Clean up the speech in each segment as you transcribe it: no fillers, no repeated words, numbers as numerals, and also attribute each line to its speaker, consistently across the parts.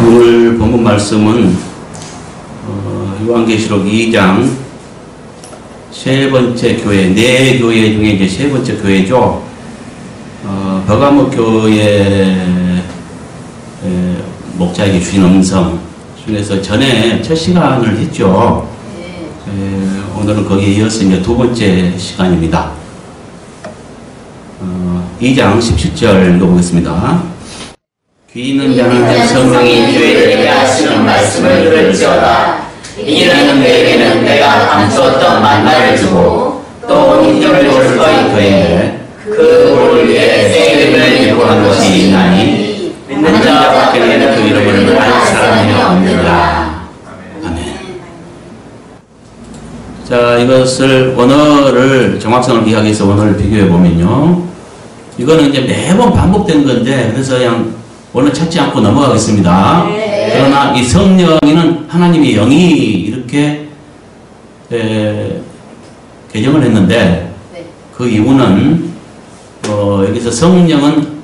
Speaker 1: 오늘 본문 말씀은 요한계시록 2장 세 번째 교회, 네 교회 중에 이제 세 번째 교회죠. 버가모 교회 목자에게 주신 음성 중에서 전에 첫 시간을 했죠. 오늘은 거기에 이어서 이제 두 번째 시간입니다. 2장 17절 읽어보겠습니다. 귀 있는 자는 성령이 교회들에게 하시는 말씀을 들을지어다. 이는 너에게는 내가 감추었던 만나를 주고 또 힘을 줄 터인데 그 돌을 위해 새 이름을 예고한 것이 있나니 믿는 자 밖에는 그 이름을 알 사람이 없느니라. 아멘. 자, 이것을 원어를 정확성을 기하기 위해서 원어를 비교해 보면요, 이거는 이제 매번 반복된 건데 그래서 그냥 원어 찾지 않고 넘어가겠습니다. 네. 그러나 이 성령이는 하나님의 영이 이렇게 개정을 했는데 네. 그 이유는 여기서 성령은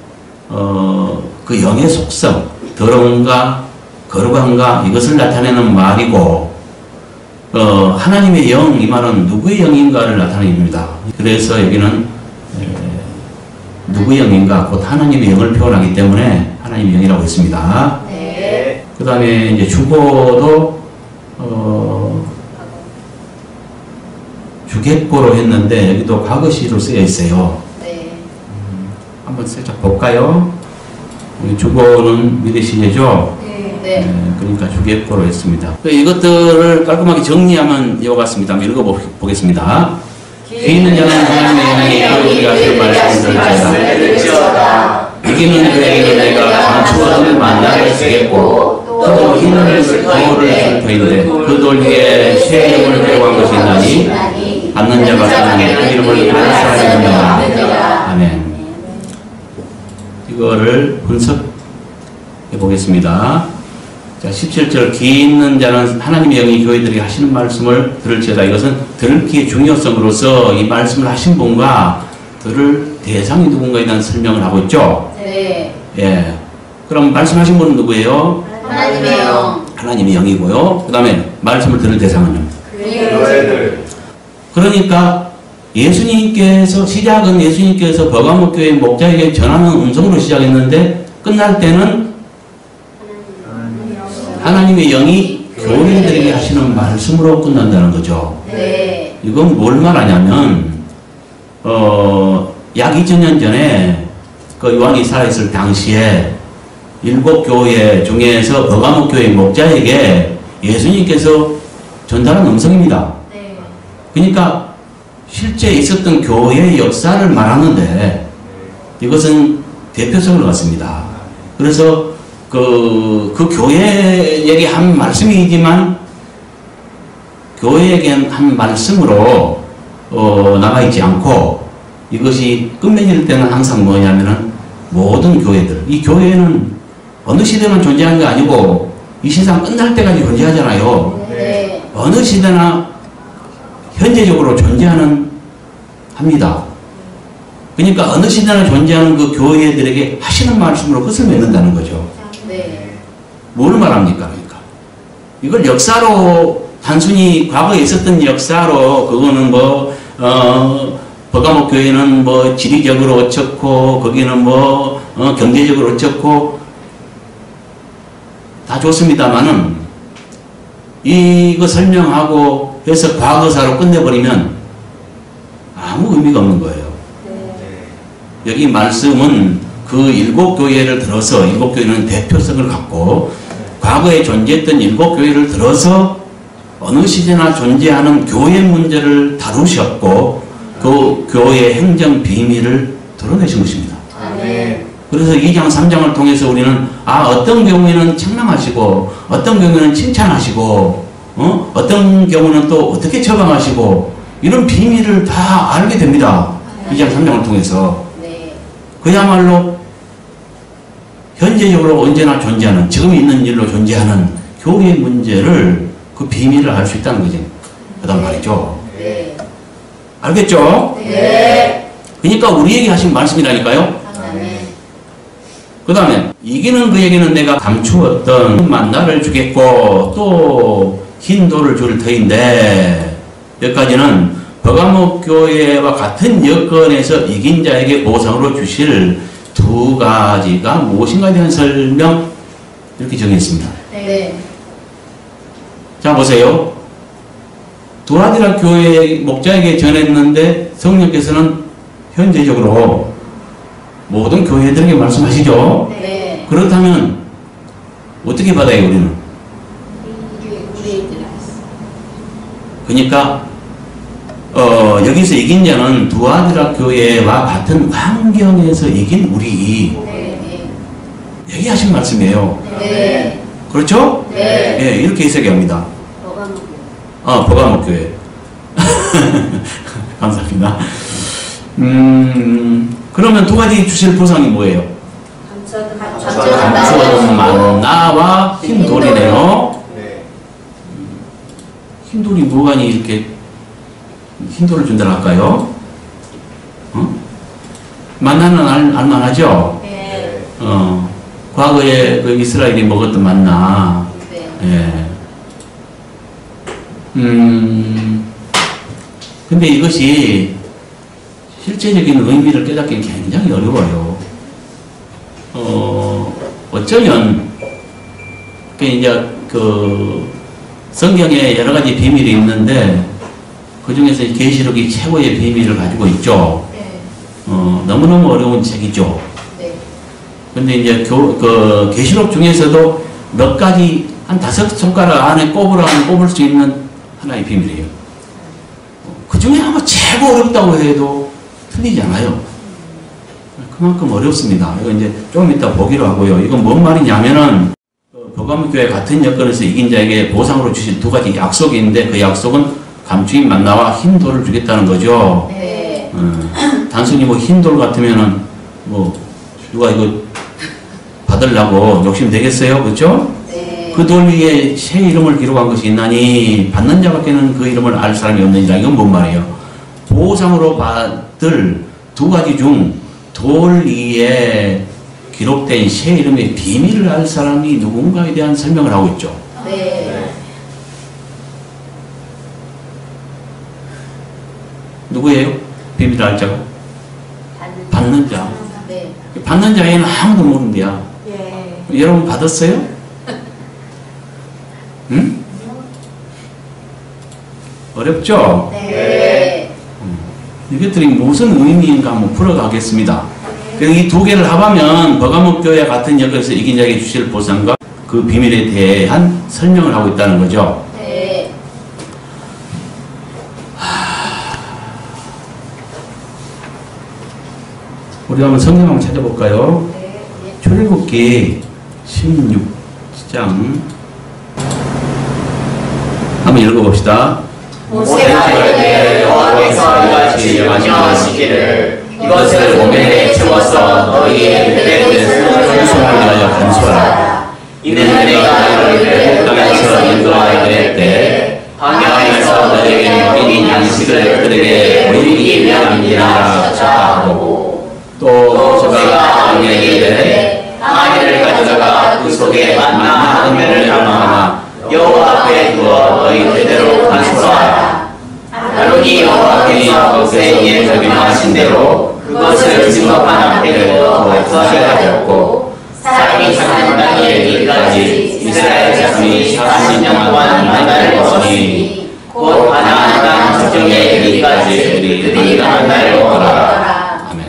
Speaker 1: 그 영의 속성, 더러움과 거룩함과 이것을 나타내는 말이고 하나님의 영, 이 말은 누구의 영인가를 나타내는 입니다. 그래서 여기는 누구의 영인가, 곧 하나님의 영을 표현하기 때문에 하나님의 영이라고 했습니다. 네. 그 다음에 이제 주보도 주객보로 했는데 여기도 과거시로 쓰여 있어요. 네. 한번 살짝 볼까요? 주보는 미래 시제죠? 네. 그러니까 주객보로 했습니다. 이것들을 깔끔하게 정리하면 이와 같습니다. 한번 읽어보겠습니다. 귀 있는 자는 하나님의 영이 교회들에게 하시는 말씀을 들을지어다. 이기는 그에게는 내가 감추어둔 만나를 주겠고 또 힘을 줄 터인데 그 돌 위에 새 이름을 예고한 것이 있나니 받는 자가 사랑해 그 이름을 알 사람이 없느니라. 아멘. 이거를 분석해 보겠습니다. 자, 17절 귀 있는 자는 하나님의 영이 교회들에게 하시는 말씀을 들을지어다. 이것은 들을 귀의 중요성으로서 이 말씀을 하신 분과 들을 대상이 누군가에 대한 설명을 하고 있죠. 네. 예. 그럼 말씀하신 분은 누구예요?
Speaker 2: 하나님의 영.
Speaker 1: 하나님의 영이고요. 그 다음에 말씀을 들을 대상은요?
Speaker 2: 교회들.
Speaker 1: 그러니까 시작은 예수님께서 버가모 교회 목자에게 전하는 음성으로 시작했는데 끝날 때는 하나님의 영이 교회들에게 하시는 말씀으로 끝난다는 거죠. 네. 이건 뭘 말하냐면 약 2000년 전에 그 요한이 살아있을 당시에 7교회 중에서 버가모 교회 목자에게 예수님께서 전달한 음성입니다. 네. 그러니까 실제 있었던 교회의 역사를 말하는데 이것은 대표성을 갖습니다. 그래서 그 교회에게 한 말씀이지만 교회에게 한 말씀으로 남아있지 않고 이것이 끝맺을 때는 항상 뭐냐면은 모든 교회들, 이 교회는 어느 시대만 존재하는 게 아니고 이 세상 끝날 때까지 존재하잖아요. 네. 어느 시대나 현재적으로 존재하는 합니다. 그러니까 어느 시대나 존재하는 그 교회들에게 하시는 말씀으로 끝을 맺는다는 거죠. 네. 뭘 말합니까? 그러니까 이걸 역사로 단순히 과거에 있었던 역사로 그거는 버가모 교회는 지리적으로 어쩌고 거기는 경제적으로 어쩌고 다 좋습니다만은 이거 설명하고 해서 과거사로 끝내버리면 아무 의미가 없는 거예요. 네. 여기 말씀은 그 7교회를 들어서 7교회는 대표성을 갖고 과거에 존재했던 7교회를 들어서 어느 시대나 존재하는 교회 문제를 다루셨고 그 교회의 행정 비밀을 드러내신 것입니다. 네. 그래서 2장 3장을 통해서 우리는 어떤 경우에는 책망하시고 어떤 경우에는 칭찬하시고 어떤 경우는 또 어떻게 처방하시고 이런 비밀을 다 알게 됩니다. 2장 3장을 통해서. 그야말로 현재적으로 언제나 존재하는, 지금 있는 일로 존재하는 교회의 문제를 그 비밀을 알 수 있다는 거죠. 그다음 말이죠. 네. 알겠죠? 네. 그러니까 우리에게 하신 말씀이라니까요. 네. 그 다음에 이기는 그에게는 내가 감추었던 만나를 주겠고 또 흰 돌을 줄 터인데, 여기까지는 버가모 교회와 같은 여건에서 이긴 자에게 보상으로 주실 두 가지가 무엇인가에 대한 설명, 이렇게 정했습니다.
Speaker 2: 네.
Speaker 1: 자, 보세요. 두아디라 교회 목자에게 전했는데 성령께서는 현재적으로 모든 교회들에게 말씀하시죠.
Speaker 2: 네.
Speaker 1: 그렇다면 어떻게 받아요, 우리는? 그러니까 여기서 이긴 자는 두아디라 교회와 같은 환경에서 이긴 우리,
Speaker 2: 네.
Speaker 1: 얘기하신 말씀이에요.
Speaker 2: 네.
Speaker 1: 그렇죠?
Speaker 2: 네.
Speaker 1: 예, 이렇게 해석합니다. 버가모 교회. 감사합니다. 그러면 두 가지 주실 보상이 뭐예요? 감추어둔 만나와 흰 돌이네요. 흰 돌이 뭐가니 이렇게 흰 돌을 준다 할까요? 만나는 알만하죠?
Speaker 2: 네.
Speaker 1: 과거에 그 이스라엘이 먹었던 만나.
Speaker 2: 네.
Speaker 1: 예. 근데 이것이 실제적인 의미를 깨닫기는 굉장히 어려워요. 어쩌면, 이제 성경에 여러 가지 비밀이 있는데, 그 중에서 계시록이 최고의 비밀을 가지고 있죠.
Speaker 2: 네.
Speaker 1: 너무너무 어려운 책이죠.
Speaker 2: 네.
Speaker 1: 근데 이제 계시록 중에서도 몇 가지, 한 5손가락 안에 꼽을 수 있는 하나의 비밀이에요. 그 중에 아마 최고 어렵다고 해도 틀리지 않아요. 그만큼 어렵습니다. 이거 이제 좀 이따 보기로 하고요. 이건 뭔 말이냐면은, 버가모 교회 같은 여건에서 이긴 자에게 보상으로 주신 두 가지 약속이 있는데, 그 약속은 감추인 만나와 흰 돌을 주겠다는 거죠.
Speaker 2: 네.
Speaker 1: 단순히 뭐 흰 돌 같으면은, 누가 이거 받으려고 욕심 되겠어요? 그렇죠?
Speaker 2: 네.
Speaker 1: 그 돌 위에 새 이름을 기록한 것이 있나니 받는 자밖에는 그 이름을 알 사람이 없느니라. 이건 뭔 말이에요? 보상으로 받을 두 가지 중 돌 위에 기록된 새 이름의 비밀을 알 사람이 누군가에 대한 설명을 하고 있죠.
Speaker 2: 네.
Speaker 1: 누구예요? 비밀을 알 자가? 받는 자.
Speaker 2: 네.
Speaker 1: 받는 자에는 아무도 모른대야.
Speaker 2: 예.
Speaker 1: 여러분 받았어요? 응? 어렵죠?
Speaker 2: 네.
Speaker 1: 이것들이 무슨 의미인가 한번 풀어가겠습니다. 이 두 개를 합하면 버가모 교회 같은 역에서 이긴 자에게 주실 보상과 그 비밀에 대한 설명을 하고 있다는 거죠.
Speaker 2: 네.
Speaker 1: 우리 한번 성경 한번 찾아볼까요?
Speaker 2: 네.
Speaker 1: 출애굽기 16장 한번 읽어봅시다.
Speaker 2: 모세가 이르되 여호와께서 이같이 명령하시기를 이것을 몸에 채워서 너희의 뱃에
Speaker 1: 후손을 위하여 간수하라.
Speaker 2: 이는 내가 너희를 땅에서 인도하여 낼 때 광야에서 너희에게 먹인 양식을 그들에게 보이기 위함이니라 하고
Speaker 1: 또
Speaker 2: 모세가 아론에게 이르되 아이를 가져다가 그 속에 만나 한 면을 담아 여호와 앞에 두어 너희 대대로 간수하라. 아론이 여호와 앞에서 모세에게 명령하신 대로 그것을 증거판 앞에 두어 부활하였고 사람이 사는 땅에 이르기까지 이스라엘 자손이 40년 동안 만나를 먹으니 곧 가나안 땅 적정에 이르기까지 그들이 만나를 먹어라.
Speaker 1: 아멘.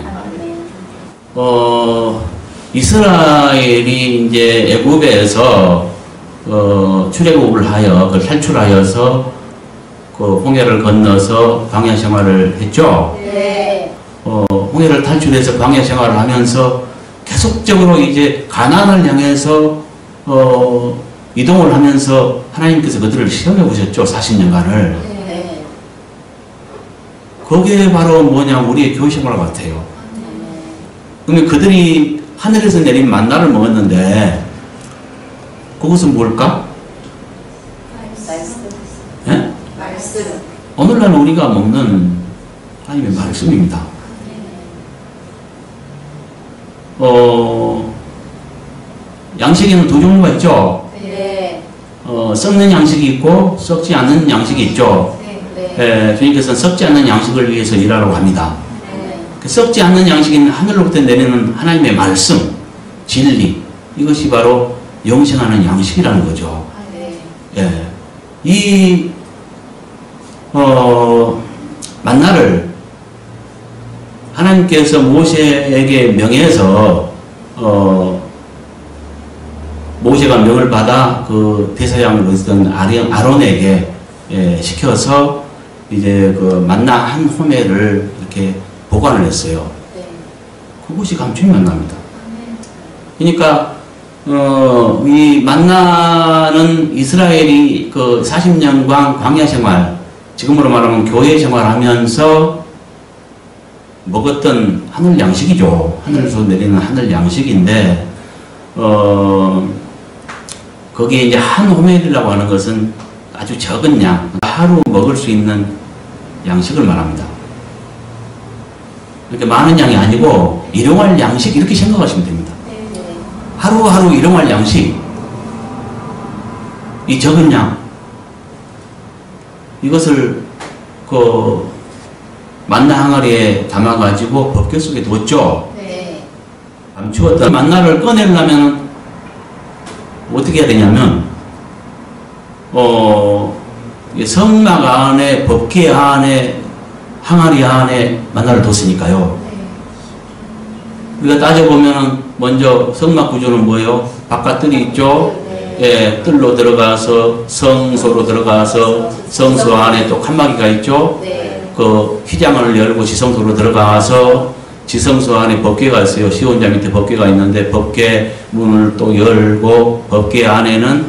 Speaker 1: 이스라엘이 이제 애굽에서 출애굽을 하여 탈출하여서 홍해를 건너서 광야 생활을 했죠.
Speaker 2: 네.
Speaker 1: 홍해를 탈출해서 광야 생활을 하면서 계속적으로 이제 가나안을 향해서 이동을 하면서 하나님께서 그들을 시험해 보셨죠. 40년간을.
Speaker 2: 네.
Speaker 1: 그게 바로 뭐냐, 우리의 교회 생활 같아요. 그러면 그들이 하늘에서 내린 만나를 먹었는데 그것은 뭘까? 예?
Speaker 2: 말씀.
Speaker 1: 오늘날 우리가 먹는 하나님의 말씀입니다. 양식에는 두 종류가 있죠.
Speaker 3: 네.
Speaker 1: 썩는 양식이 있고 썩지 않는 양식이 있죠. 주님께서는 썩지 않는 양식을 위해서 일하라고 합니다. 썩지 않는 양식인 하늘로부터 내리는 하나님의 말씀, 진리, 이것이 바로 영생하는 양식이라는 거죠. 예. 이 만나를 하나님께서 모세에게 명해서 모세가 명을 받아 그 대사장으로 있던 아론에게 시켜서 이제 그 만나 한 호매를 이렇게 보관을 했어요. 그것이 감추인 만나입니다. 그러니까 이 만나는 이스라엘이 그 40년간 광야 생활, 지금으로 말하면 교회 생활하면서 먹었던 하늘 양식이죠. 하늘에서 내리는 하늘 양식인데 거기에 이제 한 호멜이라고 하는 것은 아주 적은 양, 하루 먹을 수 있는 양식을 말합니다. 이렇게 많은 양이 아니고 일용할 양식 이렇게 생각하시면 됩니다. 하루하루 일용할 양식, 이 적은 양, 이것을 그 만나 항아리에 담아가지고 법궤 속에 뒀죠. 감추었던 만나를 꺼내려면 어떻게 해야 되냐면 성막 안에 법궤 안에 항아리 안에 만나를 뒀으니까요. 우리가 따져보면 먼저 성막 구조는 뭐예요? 바깥뜰이 있죠? 예, 뜰로 들어가서 성소로 들어가서 성소 안에 또 칸막이가 있죠? 그 휘장을 열고 지성소로 들어가서 지성소 안에 법궤가 있어요. 시온자 밑에 법궤가 있는데 법궤 문을 또 열고 법궤 안에는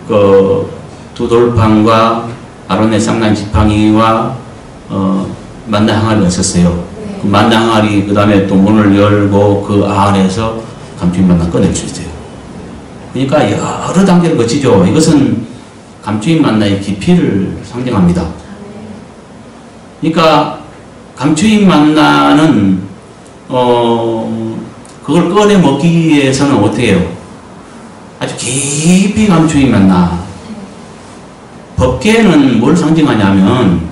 Speaker 1: 그 두 돌판과 아론의 쌍난 지팡이와 만나 항아리가 있었어요. 그 만나 항아리 그 다음에 또 문을 열고 그 안에서 감추인 만나 꺼낼 수 있어요. 그러니까 여러 단계를 거치죠. 이것은 감추인 만나의 깊이를 상징합니다. 그러니까 감추인 만나는 그걸 꺼내 먹기 위해서는 어떻게 해요? 아주 깊이 감추인 만나. 법궤는 뭘 상징하냐면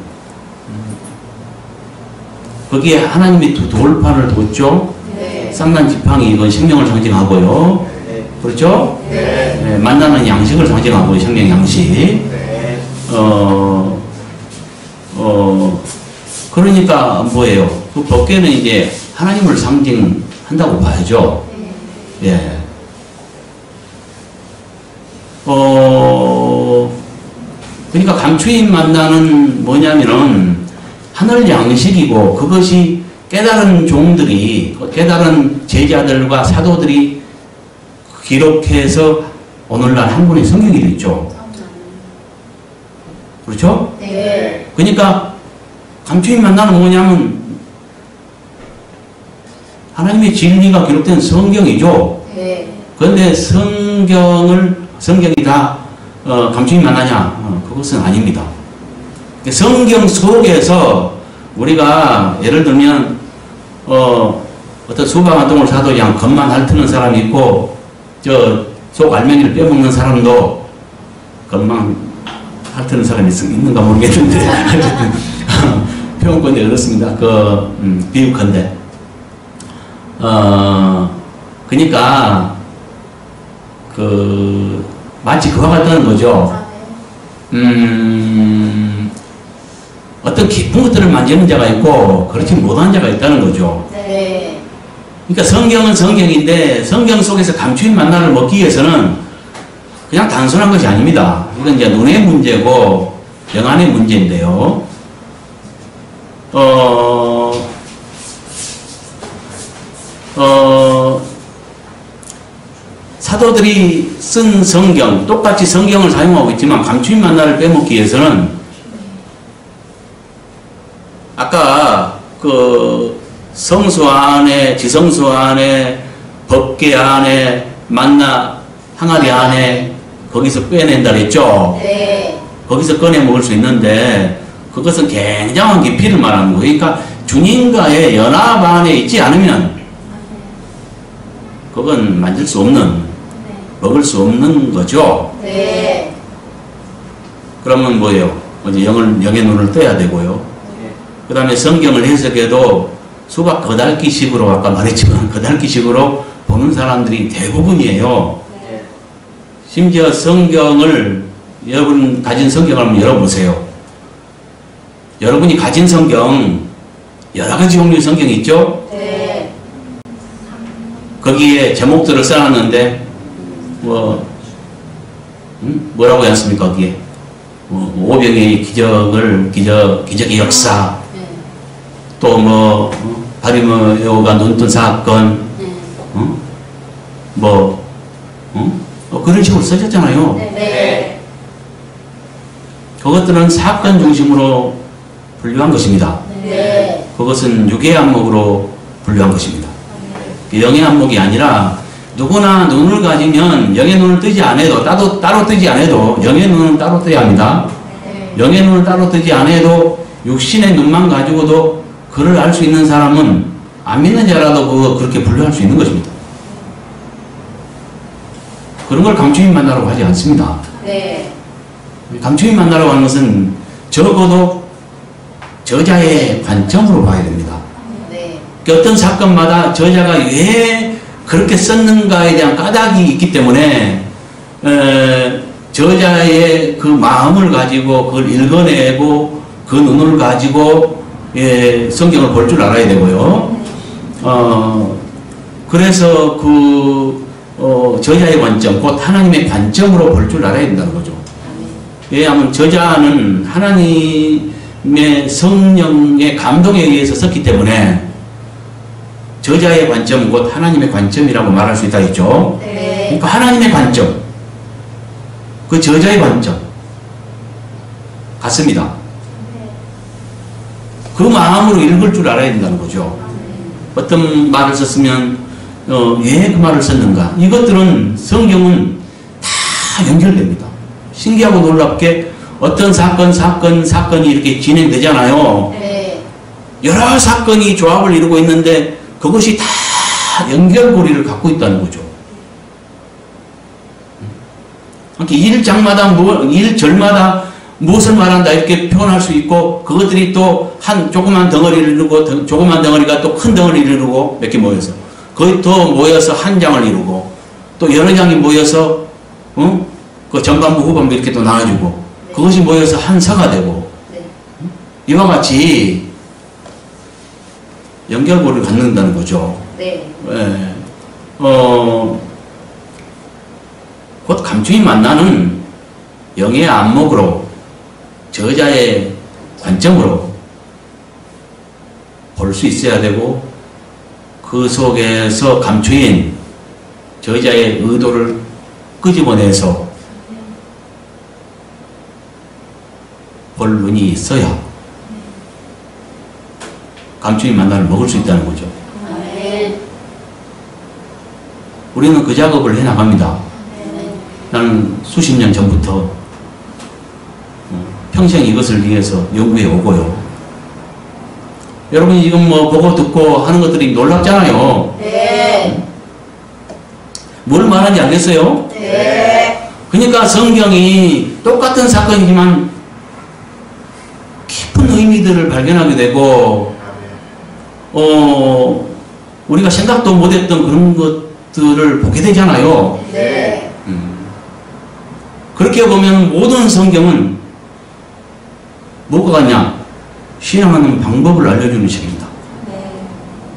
Speaker 1: 거기에 하나님이 두 돌판을 뒀죠. 쌍난 지팡이 이건 생명을 상징하고요. 그렇죠? 만나는 양식을 상징하고 생명 양식. 그러니까 뭐예요? 그 법궤는 이제 하나님을 상징한다고 봐야죠. 예. 그러니까 감추인 만나는 뭐냐면은 하늘 양식이고 그것이 깨달은 종들이, 깨달은 제자들과 사도들이 기록해서 오늘날 한 권의 성경이 됐죠. 그렇죠?
Speaker 3: 네.
Speaker 1: 그러니까 감추인 만나는 뭐냐면 하나님의 진리가 기록된 성경이죠. 그런데 성경이 다 감추인 만나냐? 그것은 아닙니다. 성경 속에서 우리가 예를 들면 어떤 수박 한 동을 사도 그냥 겉만 핥는 사람이 있고 저 속 알맹이를 빼먹는 사람도 겉만 핥는 사람이 있는가 모르겠는데 표현권이 그렇습니다. 비유컨대 그러니까 마치 그와 같다는 거죠. 어떤 깊은 것들을 만지는 자가 있고 그렇지 못한 자가 있다는 거죠. 그러니까 성경은 성경인데 성경 속에서 감추인 만나를 먹기 위해서는 그냥 단순한 것이 아닙니다. 이건 이제 눈의 문제고 영안의 문제인데요. 사도들이 쓴 성경, 똑같이 성경을 사용하고 있지만 감추인 만나를 빼먹기 위해서는 아까 그 성소 안에, 지성소 안에, 법궤 안에, 만나 항아리 안에 거기서 빼낸다 그랬죠? 거기서 꺼내 먹을 수 있는데 그것은 굉장한 깊이를 말하는 거예요. 그러니까 주님과의 연합 안에 있지 않으면 그건 만질 수 없는 먹을 수 없는 거죠.
Speaker 3: 네.
Speaker 1: 그러면 뭐예요? 이제 영의 눈을 떠야 되고요. 그 다음에 성경을 해석해도 수박 거달기식으로 아까 말했지만 거달기식으로 보는 사람들이 대부분이에요.
Speaker 3: 네.
Speaker 1: 심지어 성경을 여러분 가진 성경을 한번 열어보세요. 여러분이 가진 성경 여러 가지 종류의 성경이 있죠?
Speaker 3: 네.
Speaker 1: 거기에 제목들을 써놨는데 뭐라고 했습니까? 거기에 오병의 기적의 역사,
Speaker 3: 네.
Speaker 1: 또 바리메오가 눈뜬 사건,
Speaker 3: 네.
Speaker 1: 그런 식으로 써졌잖아요.
Speaker 3: 네.
Speaker 1: 그것들은 사건 중심으로 분류한 것입니다.
Speaker 3: 네.
Speaker 1: 그것은 육의 안목으로 분류한 것입니다. 영의 안목이 아니라 누구나 눈을 가지면 영의 눈을 뜨지 않아도 따로 뜨지 않아도 영의 눈은 따로 떠야 합니다.
Speaker 3: 네.
Speaker 1: 영의 눈을 따로 뜨지 않아도 육신의 눈만 가지고도 그를 알 수 있는 사람은 안 믿는 자라도 그렇게 분류할 수 있는 것입니다. 그런 걸 감추인 만나라고 하지 않습니다.
Speaker 3: 네.
Speaker 1: 감추인 만나라고 하는 것은 적어도 저자의 관점으로 봐야 됩니다.
Speaker 3: 네.
Speaker 1: 어떤 사건마다 저자가 왜 그렇게 썼는가에 대한 까닭이 있기 때문에 저자의 그 마음을 가지고 그걸 읽어내고 그 눈을 가지고 성경을 볼 줄 알아야 되고요. 그래서 저자의 관점, 곧 하나님의 관점으로 볼 줄 알아야 된다는 거죠. 왜냐하면 저자는 하나님의 성령의 감동에 의해서 썼기 때문에 저자의 관점, 곧 하나님의 관점이라고 말할 수 있다 했죠.
Speaker 3: 네.
Speaker 1: 그러니까 하나님의 관점, 그 저자의 관점 같습니다. 그 마음으로 읽을 줄 알아야 된다는 거죠. 어떤 말을 썼으면 왜 그 말을 썼는가, 이것들은 성경은 다 연결됩니다. 신기하고 놀랍게 어떤 사건이 이렇게 진행되잖아요.
Speaker 3: 네.
Speaker 1: 여러 사건이 조합을 이루고 있는데 그것이 다 연결고리를 갖고 있다는 거죠. 이렇게 1절마다 무엇을 말한다 이렇게 표현할 수 있고, 그것들이 또 한 조그만 덩어리를 이루고, 조그만 덩어리가 또 큰 덩어리를 이루고, 몇 개 모여서 거의 더 모여서 한 장을 이루고, 또 여러 장이 모여서 그 전반부 후반부 이렇게 또 나눠주고, 그것이 모여서 한 서가 되고, 이와 같이 연결고리를 갖는다는 거죠.
Speaker 3: 네.
Speaker 1: 예. 곧 감추인 만나는 영의 안목으로, 저자의 관점으로 볼 수 있어야 되고, 그 속에서 감추인 저자의 의도를 끄집어내서 볼 눈이 있어야 감추인 만나를 먹을 수 있다는 거죠. 우리는 그 작업을 해나갑니다. 나는 수십 년 전부터 평생 이것을 위해서 연구해 오고요. 여러분이 지금 보고 듣고 하는 것들이 놀랍잖아요.
Speaker 3: 네.
Speaker 1: 뭘 말하는지 알겠어요?
Speaker 3: 네.
Speaker 1: 그러니까 성경이 똑같은 사건이지만 깊은 의미들을 발견하게 되고, 우리가 생각도 못했던 그런 것들을 보게 되잖아요.
Speaker 3: 네.
Speaker 1: 그렇게 보면 모든 성경은 뭐가 같냐? 신앙하는 방법을 알려주는 책입니다.
Speaker 3: 네.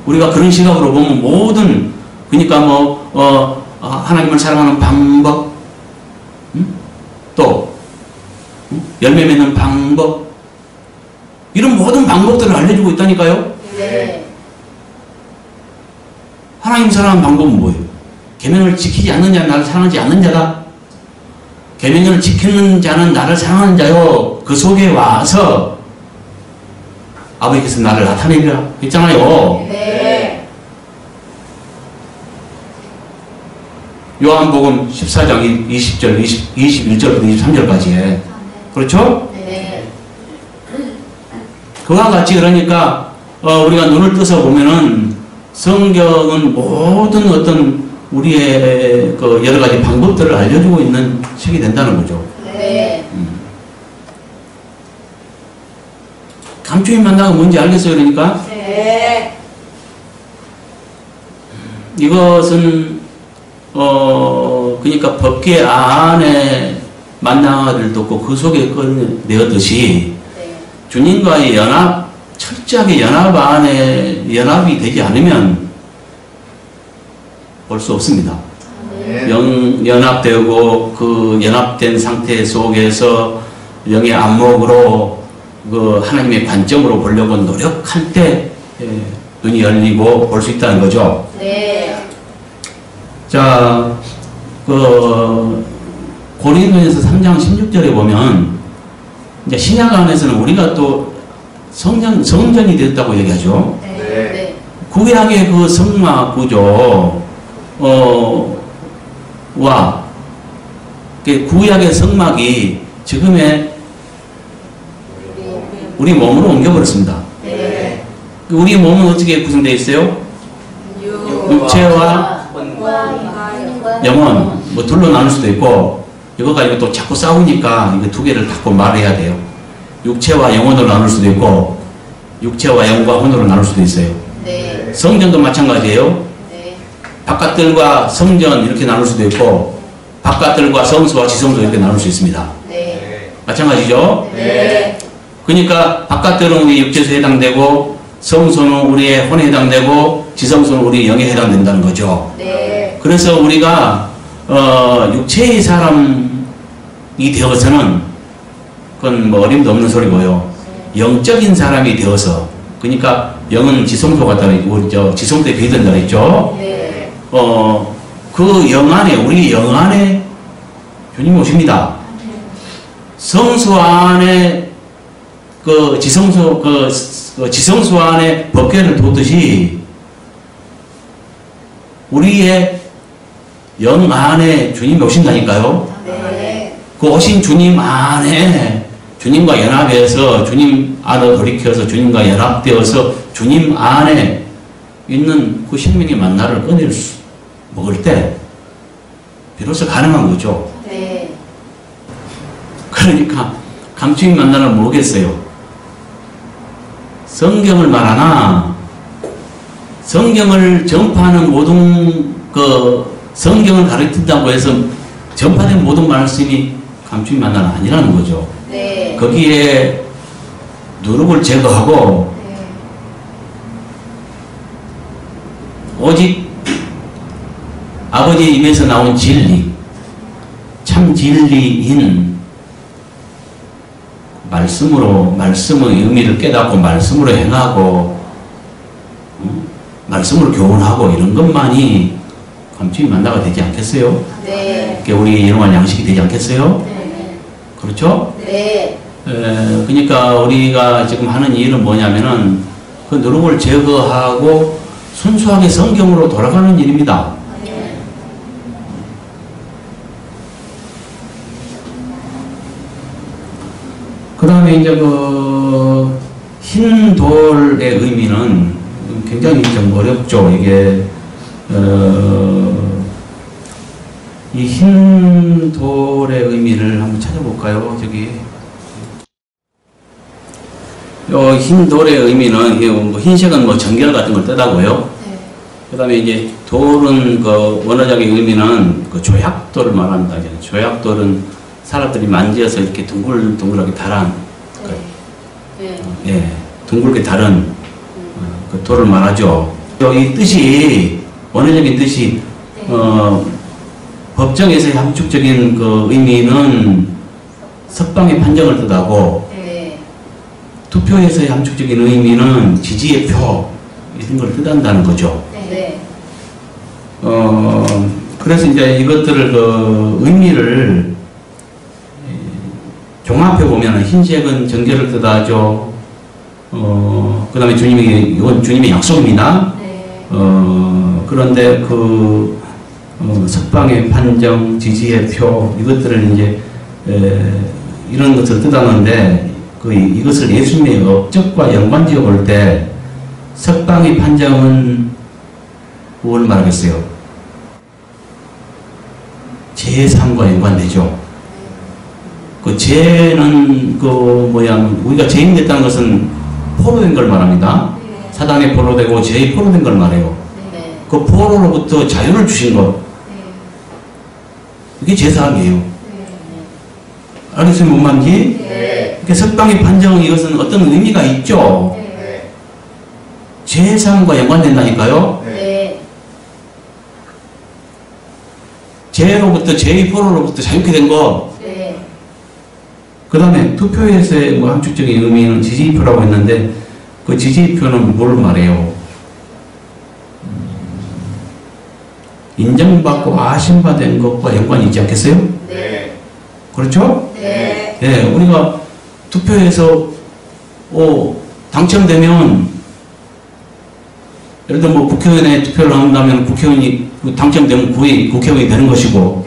Speaker 1: 우리가 그런 시각으로 보면 모든, 그러니까 하나님을 사랑하는 방법, 또 열매 맺는 방법, 이런 모든 방법들을 알려주고 있다니까요.
Speaker 3: 네.
Speaker 1: 하나님 사랑하는 방법은 뭐예요? 계명을 지키지 않는 자는 나를 사랑하지 않는 자다. 계명을 지키는 자는 나를 사랑하는 자요. 그 속에 와서 아버지께서 나를 나타내리라 했잖아요.
Speaker 3: 네.
Speaker 1: 요한복음 14장 20절, 21절부터 23절까지에. 그렇죠?
Speaker 3: 네.
Speaker 1: 그와 같이 그러니까 우리가 눈을 떠서 보면은 성경은 모든 어떤 우리의 그 여러 가지 방법들을 알려주고 있는 책이 된다는 거죠.
Speaker 3: 네.
Speaker 1: 감추인 만나가 뭔지 알겠어요? 그러니까
Speaker 3: 네.
Speaker 1: 이것은 그러니까 법계 안에 만나를 듣고 그 속에 끌어내었듯이
Speaker 3: 네.
Speaker 1: 주님과의 철저하게 연합이 되지 않으면 볼 수 없습니다.
Speaker 3: 네.
Speaker 1: 연합되고 그 연합된 상태 속에서 영의 안목으로 그 하나님의 관점으로 보려고 노력할 때 눈이 열리고 볼 수 있다는 거죠.
Speaker 3: 네.
Speaker 1: 자, 그 고린도전서 3장 16절에 보면 이제 신약 안에서는 우리가 또 성전이 되었다고 얘기하죠.
Speaker 3: 네. 네.
Speaker 1: 구약의 그 성막 구조 와 그 구약의 성막이 지금의 우리 몸으로 옮겨버렸습니다.
Speaker 3: 네.
Speaker 1: 우리 몸은 어떻게 구성되어 있어요? 육체와 영혼 뭐 둘로 나눌 수도 있고 이거 가지고 또 자꾸 싸우니까 이거 두 개를 자꾸 말해야 돼요. 육체와 영혼으로 나눌 수도 있고 육체와 영과 혼으로 나눌 수도 있어요.
Speaker 3: 네.
Speaker 1: 성전도 마찬가지예요.
Speaker 3: 네.
Speaker 1: 바깥들과 성전 이렇게 나눌 수도 있고 바깥들과 성소와 지성소 이렇게 나눌 수 있습니다.
Speaker 3: 네.
Speaker 1: 마찬가지죠.
Speaker 3: 네.
Speaker 1: 그러니까 바깥들은 우리 육체에 해당되고 성소는 우리의 혼에 해당되고 지성소는 우리 영에 해당된다는 거죠.
Speaker 3: 네.
Speaker 1: 그래서 우리가 육체의 사람이 되어서는 그건 뭐 어림도 없는 소리고요. 영적인 사람이 되어서 그러니까 영은 지성소가 따로 있고 지성소에 비든다 했죠.
Speaker 3: 네.
Speaker 1: 그 영 안에 우리 영 안에 주님 오십니다. 성소 안에 그 지성소 안에 법궤를 뒀듯이 우리의 영 안에 주님이 오신다니까요.
Speaker 3: 네.
Speaker 1: 그 오신 주님 안에 주님과 연합해서 주님 안으로 돌이켜서 주님과 연합되어서 주님 안에 있는 그 생명의 만나를 먹을 때 비로소 가능한 거죠.
Speaker 3: 네.
Speaker 1: 그러니까 감추인 만나는 뭐겠어요? 성경을 말하나 성경을 전파하는 모든 성경을 가르친다고 해서 전파된 모든 말씀이 감추인 만나는 아니라는 거죠.
Speaker 3: 네.
Speaker 1: 거기에 누룩을 제거하고
Speaker 3: 네.
Speaker 1: 오직 아버지의 입에서 나온 진리, 참 진리인 말씀의 의미를 깨닫고 말씀으로 행하고 말씀으로 교훈하고 이런 것만이 감추인 만나가 되지 않겠어요?
Speaker 3: 네.
Speaker 1: 그게 우리 영원한 양식이 되지 않겠어요?
Speaker 3: 네.
Speaker 1: 그렇죠?
Speaker 3: 네.
Speaker 1: 그러니까 우리가 지금 하는 일은 뭐냐면은 그 누룩을 제거하고 순수하게 성경으로 돌아가는 일입니다.
Speaker 3: 네.
Speaker 1: 그 다음에 이제 흰 돌의 의미는 굉장히 좀 어렵죠. 이게, 이 흰 돌의 의미를 한번 찾아볼까요? 저기. 흰 돌의 의미는, 흰색은 정결 같은 걸 뜻하고요.
Speaker 3: 네.
Speaker 1: 그 다음에 이제 돌은 원어적인 의미는 조약돌을 말합니다. 조약돌은 사람들이 만지어서 이렇게 둥글둥글하게 달한,
Speaker 3: 네.
Speaker 1: 예, 둥글게 다른 그 돌을 말하죠. 이 뜻이, 원어적인 뜻이, 법정에서의 함축적인 그 의미는 석방의 판정을 뜻하고,
Speaker 3: 네.
Speaker 1: 투표에서의 함축적인 의미는 지지의 표, 이런 걸 뜻한다는 거죠.
Speaker 3: 네.
Speaker 1: 그래서 이제 이것들을 의미를 종합해 보면 흰색은 정결을 뜻하죠. 그 다음에 이건 주님의 약속입니다.
Speaker 3: 네.
Speaker 1: 그런데 석방의 판정, 지지의 표, 이것들을 이제, 이런 것을 뜻하는데, 이것을 예수님의 업적과 연관지어 볼 때, 석방의 판정은 뭘 말하겠어요? 죄사함과 연관되죠. 그 죄는 우리가 죄인 됐다는 것은 포로된 걸 말합니다. 사단의 포로되고 죄의 포로된 걸 말해요. 그 포로로부터 자유를 주신 것. 이게 죄사함이에요. 알겠어요? 뭔 말인지? 이렇게 석방의 판정, 이것은 어떤 의미가 있죠. 죄사함과 연관된다니까요. 죄로부터, 죄의 포로로부터 자유케 된 거. 그 다음에 투표에서의 함축적인 의미는 지지표라고 했는데, 그 지지표는 뭘 말해요? 인정받고 아심받은 것과 연관이 있지 않겠어요?
Speaker 3: 네.
Speaker 1: 그렇죠?
Speaker 3: 네.
Speaker 1: 네, 우리가 투표에서 당첨되면, 예를 들어 국회의원에 투표를 한다면 국회의원이 당첨되면 국회의원이 되는 것이고,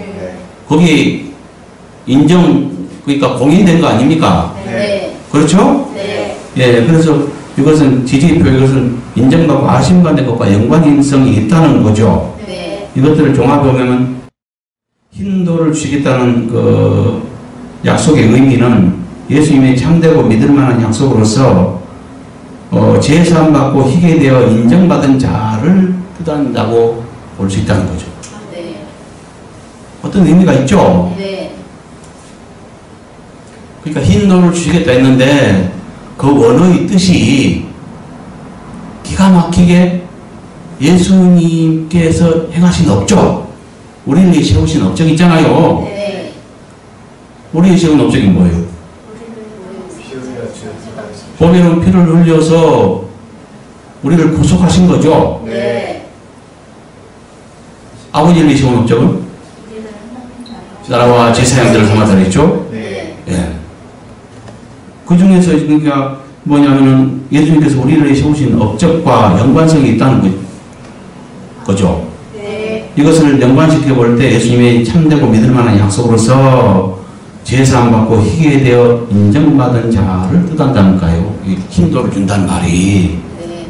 Speaker 1: 거기 그러니까 공인된 거 아닙니까?
Speaker 3: 네.
Speaker 1: 그렇죠?
Speaker 3: 네.
Speaker 1: 예, 그래서 이것은 지지표, 이것은 인정받고 아심받는 것과 연관성이 있다는 거죠.
Speaker 3: 네.
Speaker 1: 이것들을 종합해보면 흰돌을 주시겠다는 그 약속의 의미는 예수님의 참되고 믿을 만한 약속으로서 제사함 받고 희게 되어 인정받은 자를 뜻한다고 볼 수 있다는 거죠.
Speaker 3: 네.
Speaker 1: 어떤 의미가 있죠?
Speaker 3: 네.
Speaker 1: 그러니까 흰돌을 주시겠다 했는데 그 원어의 뜻이 기가 막히게 예수님께서 행하신 업적, 우리를 위해 세우신 업적 있잖아요.
Speaker 3: 네.
Speaker 1: 우리의 세운 업적이 뭐예요? 보배로운 피를 흘려서 우리를 구속하신 거죠.
Speaker 3: 네.
Speaker 1: 아버지를 위해 세운 업적은 나라와 제사장들을 삼아서 했죠.
Speaker 3: 네.
Speaker 1: 예. 그 중에서 그러니까 뭐냐면은 예수님께서 우리를 위해 세우신 업적과 연관성이 있다는 거죠.
Speaker 3: 네.
Speaker 1: 이것을 연관시켜 볼 때 예수님의 참되고 믿을 만한 약속으로서 제사함 받고 희게 되어 인정받은 자를 뜻한다니까요. 흰돌을 준다는 말이.
Speaker 3: 네.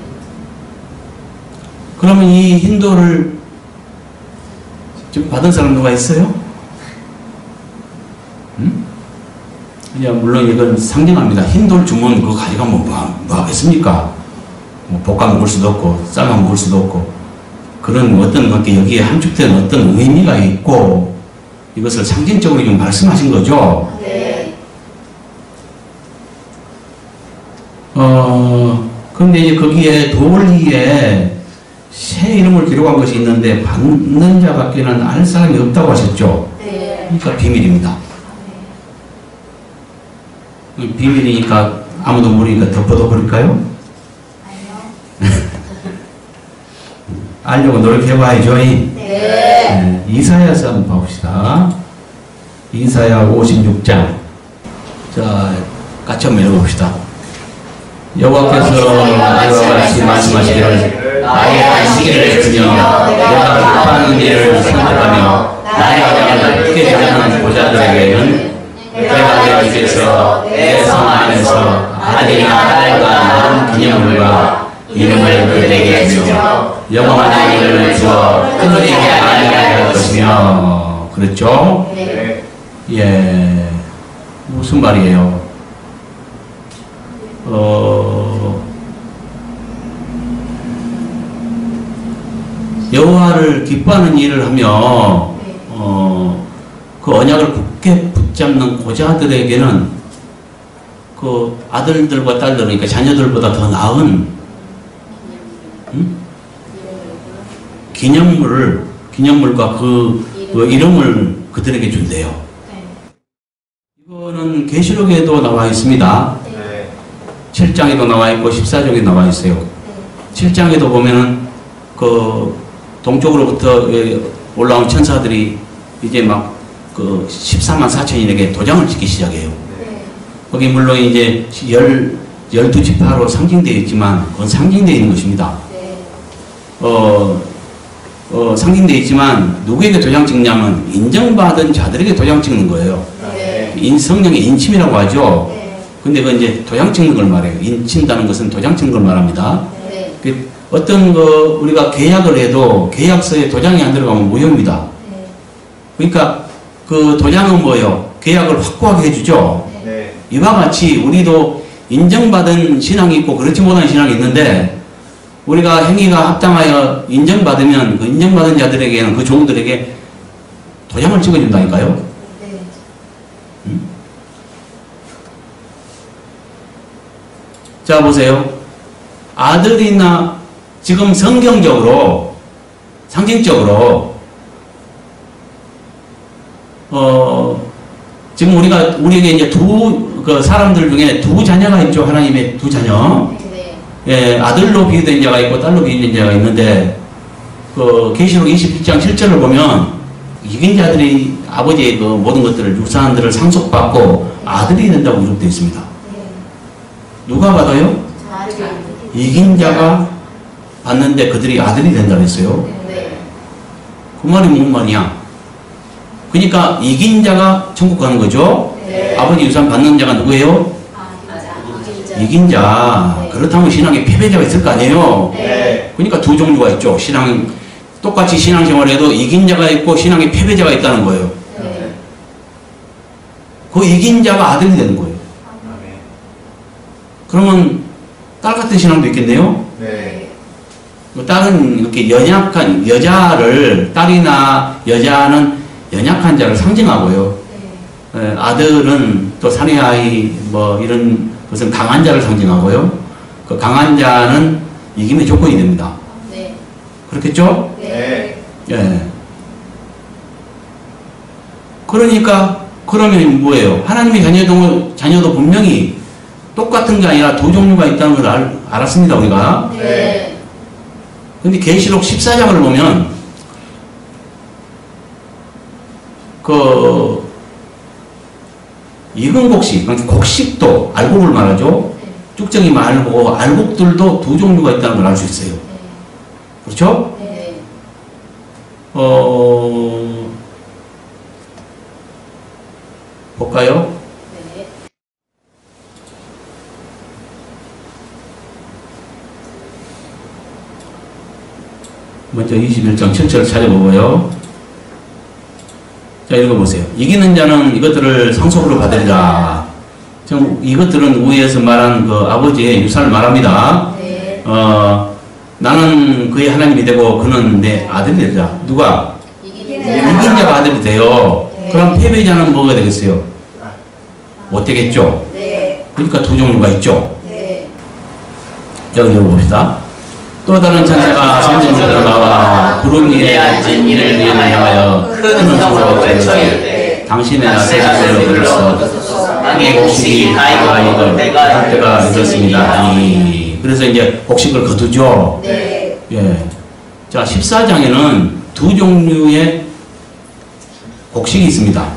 Speaker 1: 그러면 이 흰돌을 지금 받은 사람 누가 있어요? 응? 그냥 물론 이건 상징합니다. 흰돌 주면 그거 가져가면 뭐 하겠습니까? 뭐 볶아 먹을 수도 없고 삶아 먹을 수도 없고 그런 어떤 것게 여기에 함축된 어떤 의미가 있고 이것을 상징적으로 좀 말씀하신 거죠.
Speaker 3: 네.
Speaker 1: 근데 이제 거기에 도리에 새 이름을 기록한 것이 있는데 받는 자밖에는 알 사람이 없다고 하셨죠.
Speaker 3: 네.
Speaker 1: 그러니까 비밀입니다. 비밀이니까 아무도 모르니까 덮어둬 버릴까요? 알려고 노력해봐야죠.
Speaker 3: 네.
Speaker 1: 이사야서 한번 봅시다. 이사야 56장. 자, 같이 한번 읽어봅시다. 여호와께서 이와 같이 말씀하시기를
Speaker 2: 나의 안식일을 지키며 내가 기뻐하는 일을 생각하며 나의 언약을 크게 하는 보자들에게는 내가 내 집에서 내 성 안에서 아들이나 딸과 낳은 기념물과 이름을 그들에게 주며 영원한 이름을 주어 끊어지게 아니하게 할 것이며.
Speaker 1: 그렇죠?
Speaker 3: 네.
Speaker 1: 예. 무슨 말이에요? 여호와를 기뻐하는 일을 하며 그 언약을 굳게 붙잡는 고자들에게는 그 아들들과 딸들, 그러니까 자녀들보다 더 나은 기념물과 그 이름을 그들에게 준대요. 이거는 계시록에도 나와 있습니다. 7장에도 나와 있고 14장에 나와 있어요. 7장에도 보면은 그 동쪽으로부터 올라온 천사들이 이제 막 그 14만 4천인에게 도장을 찍기 시작해요. 거기 물론 이제 12지파로 상징되어 있지만 그건 상징되어 있는 것입니다. 상징되어 있지만 누구에게 도장 찍냐면 인정받은 자들에게 도장 찍는 거예요. 성령의 인침이라고 하죠. 근데 그건 이제 도장 찍는 걸 말해요. 인친다는 것은 도장 찍는 걸 말합니다. 어떤 우리가 계약을 해도 계약서에 도장이 안 들어가면 무효입니다. 그러니까 그 도장은 뭐예요? 계약을 확고하게 해주죠.
Speaker 3: 네.
Speaker 1: 이와 같이 우리도 인정받은 신앙이 있고 그렇지 못한 신앙이 있는데 우리가 행위가 합당하여 인정받으면 그 인정받은 자들에게는 그 종들에게 도장을 찍어준다니까요.
Speaker 3: 네.
Speaker 1: 자 보세요. 아들이나 지금 성경적으로 상징적으로 지금 우리에게 이제 그 사람들 중에 두 자녀가 있죠. 하나님의 두 자녀.
Speaker 3: 네.
Speaker 1: 예, 아들로 비유된 자가 있고 딸로 비유된 자가 있는데 그 계시록 27장 7절을 보면 이긴 자들이 아버지의 그 모든 것들을 유산들을 상속받고 아들이 된다고 기록되어 있습니다.
Speaker 3: 네.
Speaker 1: 누가 받아요?
Speaker 3: 아들.
Speaker 1: 이긴 자가 받는데 그들이 아들이 된다고 했어요.
Speaker 3: 네.
Speaker 1: 그 말이 무슨 말이야? 그러니까 이긴 자가 천국 가는 거죠.
Speaker 3: 네.
Speaker 1: 아버지 유산 받는 자가 누구예요? 이긴 자.
Speaker 3: 네.
Speaker 1: 그렇다면 신앙에 패배자가 있을 거 아니에요.
Speaker 3: 네.
Speaker 1: 그러니까 두 종류가 있죠. 똑같이 신앙생활에도 이긴 자가 있고 신앙의 패배자가 있다는 거예요.
Speaker 3: 네.
Speaker 1: 그 이긴 자가 아들이 되는 거예요.
Speaker 3: 아멘.
Speaker 1: 그러면 딸 같은 신앙도 있겠네요.
Speaker 3: 네.
Speaker 1: 딸은 이렇게 연약한 여자를, 딸이나 여자는 연약한 자를 상징하고요.
Speaker 3: 네.
Speaker 1: 아들은 또 사내 아이 뭐 이런 것은 강한 자를 상징하고요. 그 강한 자는 이김의 조건이 됩니다.
Speaker 3: 네.
Speaker 1: 그렇겠죠?
Speaker 3: 네.
Speaker 1: 예. 그러니까 그러면 뭐예요? 하나님의 자녀도 분명히 똑같은 게 아니라 두 종류가 있다는 걸 알았습니다, 우리가.
Speaker 3: 네.
Speaker 1: 근데 계시록 14장을 보면 그 익은 곡식, 그러니까 곡식도 알곡을 말하죠. 쭉정이 말고 알곡들도 두 종류가 있다는 걸 알 수 있어요. 그렇죠?
Speaker 3: 네.
Speaker 1: 볼까요?
Speaker 3: 네.
Speaker 1: 먼저 21장 7절을 찾아보고요. 자, 읽어보세요. 이기는 자는 이것들을 상속으로 받으리라. 지금 이것들은 위에서 말한 그 아버지의 유산을 말합니다.
Speaker 3: 네.
Speaker 1: 나는 그의 하나님이 되고 그는 내 아들이 되리라. 누가?
Speaker 3: 이긴
Speaker 1: 이긴 자가 아들이 돼요.
Speaker 3: 네.
Speaker 1: 그럼 패배자는 뭐가 되겠어요? 못 되겠죠?
Speaker 3: 네.
Speaker 1: 그러니까 두 종류가 있죠.
Speaker 3: 네.
Speaker 1: 여기 읽어봅시다. 또 다른 천사가 성전으로 나와 구름 위에 앉은 이를 위하여 큰 소리로 외쳐 이르되 당신의 아들을 불러서 땅의 곡식이 다 익을 때가 이렇습니다. 그래서 이제 곡식을 거두죠.
Speaker 3: 네.
Speaker 1: 예. 자, 14장에는 두 종류의 곡식이 있습니다.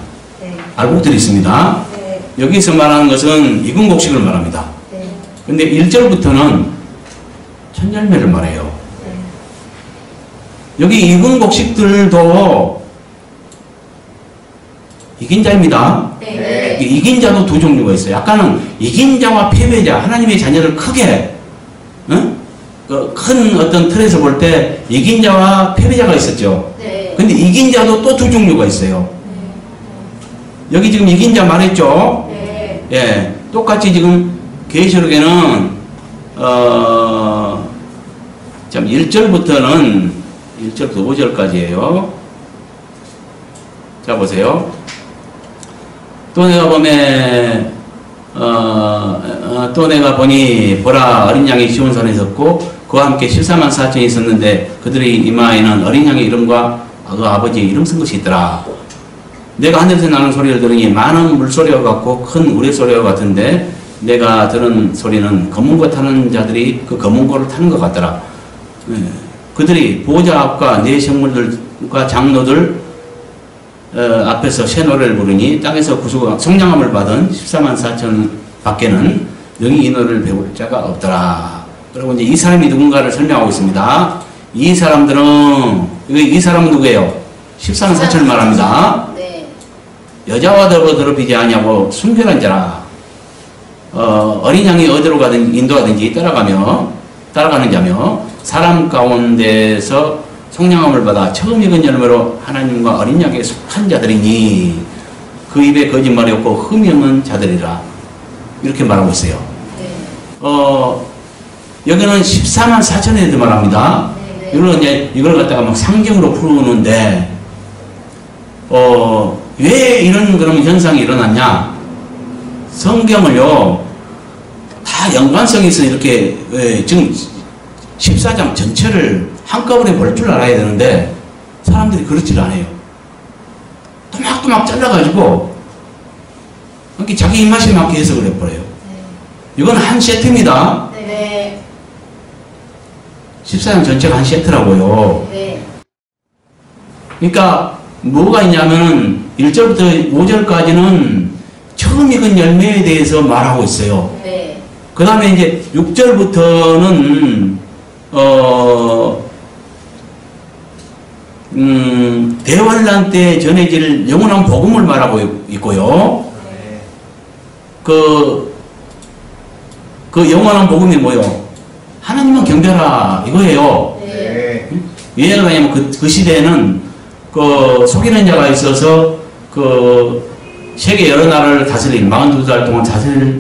Speaker 3: 네.
Speaker 1: 알곡들이 있습니다.
Speaker 3: 네.
Speaker 1: 여기서 말하는 것은 익은 곡식을 말합니다.
Speaker 3: 네.
Speaker 1: 근데 1절부터는 천열매를 말해요.
Speaker 3: 네.
Speaker 1: 여기 익은 곡식들도 이긴 자입니다.
Speaker 3: 네.
Speaker 1: 이긴 자도 두 종류가 있어요. 아까는 이긴 자와 패배자, 하나님의 자녀를 크게, 큰 어떤 틀에서 볼 때 이긴 자와 패배자가 있었죠.
Speaker 3: 네.
Speaker 1: 근데 이긴 자도 또 두 종류가 있어요. 여기 지금 이긴 자 말했죠?
Speaker 3: 네.
Speaker 1: 예. 똑같이 지금 계시록에는, 참 1절부터는 1절부터 5절까지예요. 자, 보세요. 또 내가 보니 보라 어린 양이 시온산에 있었고 그와 함께 14만 4천이 있었는데 그들의 이마에는 어린 양의 이름과 그 아버지의 이름 쓴 것이 있더라. 내가 하늘에서 나는 소리를 들으니 많은 물소리와 같고 큰 우레소리와 같은데 내가 들은 소리는 검은 거 타는 자들이 그 검은 거를 타는 것 같더라. 그들이 보호자 앞과 네 생물들과 장로들 앞에서 새 노래를 부르니 땅에서 성장함을 받은 14만 4천 밖에는 능히 이 노래를 배울 자가 없더라. 그리고 이제 이 사람이 누군가를 설명하고 있습니다. 이 사람들은 이 사람은 누구예요? 14만 4천을 말합니다.
Speaker 3: 네.
Speaker 1: 여자와 더럽히지 아니하고 순결한 자라. 어린 양이 어디로 가든지 인도하든지 따라가는 자며 사람 가운데서 성령함을 받아 처음 익은 열매로 하나님과 어린 양에게 속한 자들이니 그 입에 거짓말이 없고 흠이 없는 자들이라. 이렇게 말하고 있어요. 여기는 14만 4천에 대해서 말합니다. 이걸 갖다가 막 상징으로 푸는데, 왜 이런 그런 현상이 일어났냐? 성경을요, 다 연관성이 있어 이렇게, 지금 14장 전체를 한꺼번에 볼 줄 알아야 되는데, 사람들이 그렇지 않아요. 또막또막 잘라가지고, 이렇게 자기 입맛에 맞게 해석을 해버려요. 이건 한 세트입니다. 14장 전체가 한 세트라고요. 그러니까 뭐가 있냐면은 1절부터 5절까지는 처음 익은 열매에 대해서 말하고 있어요. 그 다음에 이제 6절부터는 대환란 때 전해질 영원한 복음을 말하고 있고요. 그 영원한 복음이 뭐요? 하나님만 경배하라 이거예요. 왜 그러냐면 그 시대에는 그 속이는 자가 있어서 그 세계 여러 나라를 다스릴 42살 동안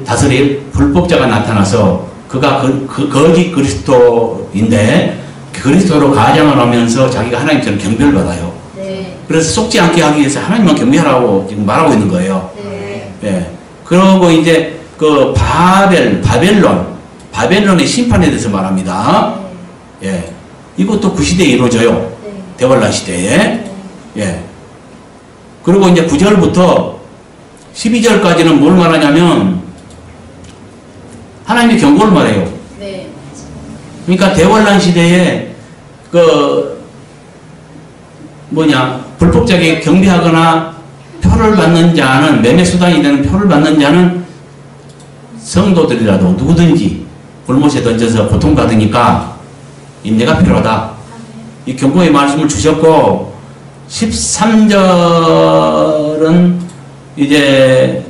Speaker 1: 다스릴 불법자가 나타나서 그가 거짓 그리스도인데 그리스도로 가장을 하면서 자기가 하나님처럼 경배를 받아요. 그래서 속지 않게 하기 위해서 하나님만 경배하라고 지금 말하고 있는 거예요. 예. 그러고 이제 그 바벨론의 심판에 대해서 말합니다. 예. 이것도 그 시대에 이루어져요. 대환란 시대에. 예. 그리고 이제 9절부터 12절까지는 뭘 말하냐면 하나님의 경고를 말해요. 그러니까 대환란 시대에 불법자에게 경배하거나 표를 받는 자는 매매수단이 되는 표를 받는 자는 성도들이라도 누구든지 불못에 던져서 고통받으니까 인내가 필요하다. 이 경고의 말씀을 주셨고 13절은 이제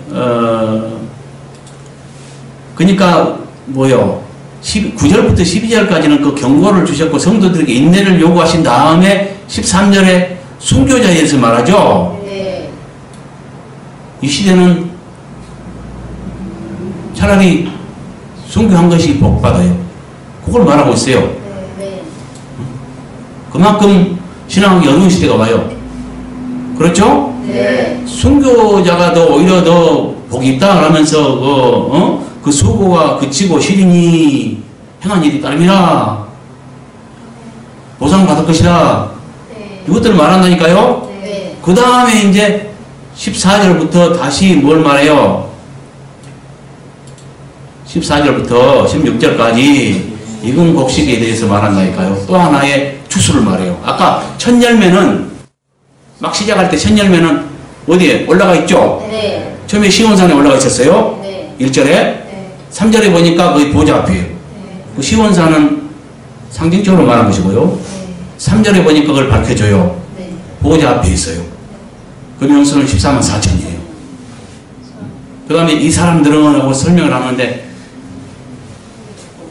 Speaker 1: 그러니까 뭐요? 9절부터 12절까지는 그 경고를 주셨고 성도들에게 인내를 요구하신 다음에 13절에 순교자에 대해서 말하죠. 이 시대는 차라리 순교한 것이 복받아요. 그걸 말하고 있어요. 그만큼 신앙이 어려운 시대가 와요. 그렇죠? 순교자가 더 오히려 더 복이 있다 하면서 그 수고가 그치고 시린이 행한 일이 따름이라 보상받을 것이라 이것들을 말한다니까요. 그 다음에 이제 14절부터 다시 뭘 말해요? 14절부터 16절까지 익은 곡식에 대해서 말한다니까요. 또 하나의 추수를 말해요. 아까 첫 열매는 막 시작할 때 첫 열매는 어디에 올라가 있죠? 처음에 시온산에 올라가 있었어요. 1절에 3절에 보니까 거의 보좌 앞이에요. 그 시온산은 상징적으로 말한 것이고요. 3절에 보니까 그걸 밝혀줘요. 보좌 앞에 있어요. 그 명수는 14만 4천이에요. 그 다음에 이 사람들은 하고 설명을 하는데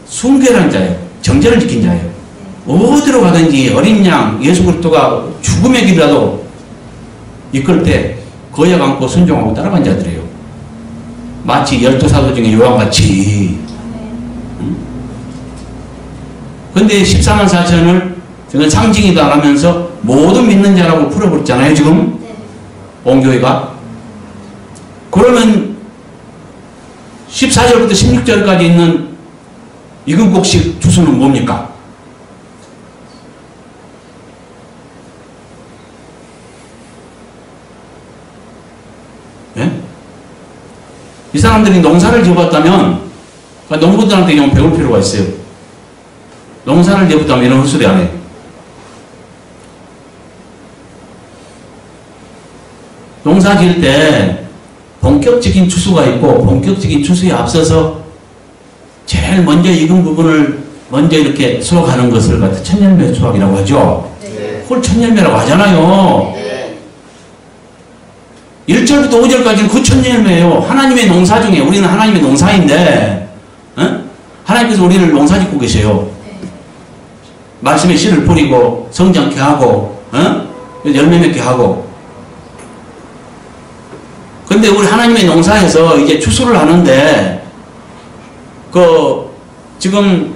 Speaker 1: 순결한 자예요. 정죄를 지킨 자예요. 어디로 가든지 어린 양 예수 그리스도가 죽음의 길이라도 이끌 때 거역 않고 순종하고 따라간 자들이에요. 마치 12사도 중에 요한같이. 근데 14만 4천을 저는 상징이다 하면서 모든 믿는 자라고 풀어버렸잖아요, 지금. 온 교회가. 그러면 14절부터 16절까지 있는 익은 곡식 추수는 뭡니까? 예? 이 사람들이 농사를 지어봤다면 농부들한테 좀 배울 필요가 있어요. 농사를 지어봤다면 이런 헛소리 안 해요. 농사 지을 때 본격적인 추수가 있고 본격적인 추수에 앞서서 제일 먼저 익은 부분을 먼저 이렇게 수확하는 것을 갖다 첫열매 수확이라고 하죠. 그걸 첫열매라고 하잖아요. 1절부터 5절까지는 그 첫열매예요. 하나님의 농사 중에 우리는 하나님의 농사인데 하나님께서 우리를 농사 짓고 계세요. 말씀의 씨를 뿌리고 성장케 하고 열매 맺게 하고. 근데 우리 하나님의 농사에서 이제 추수를 하는데 지금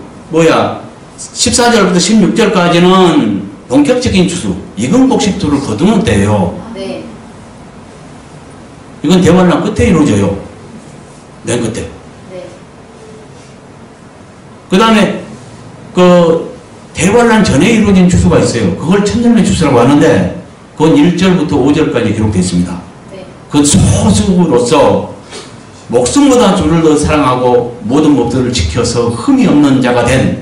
Speaker 1: 14절부터 16절까지는 본격적인 추수, 이근복식토를 거두는 때예요.
Speaker 3: 네.
Speaker 1: 이건 대환란 끝에 이루어져요. 맨 끝에.
Speaker 3: 네.
Speaker 1: 그 다음에 대환란 전에 이루어진 추수가 있어요. 그걸 천년의 추수라고 하는데 그건 1절부터 5절까지 기록되어 있습니다.
Speaker 3: 네.
Speaker 1: 그 소수로서 목숨보다 주를 더 사랑하고 모든 법들을 지켜서 흠이 없는 자가 된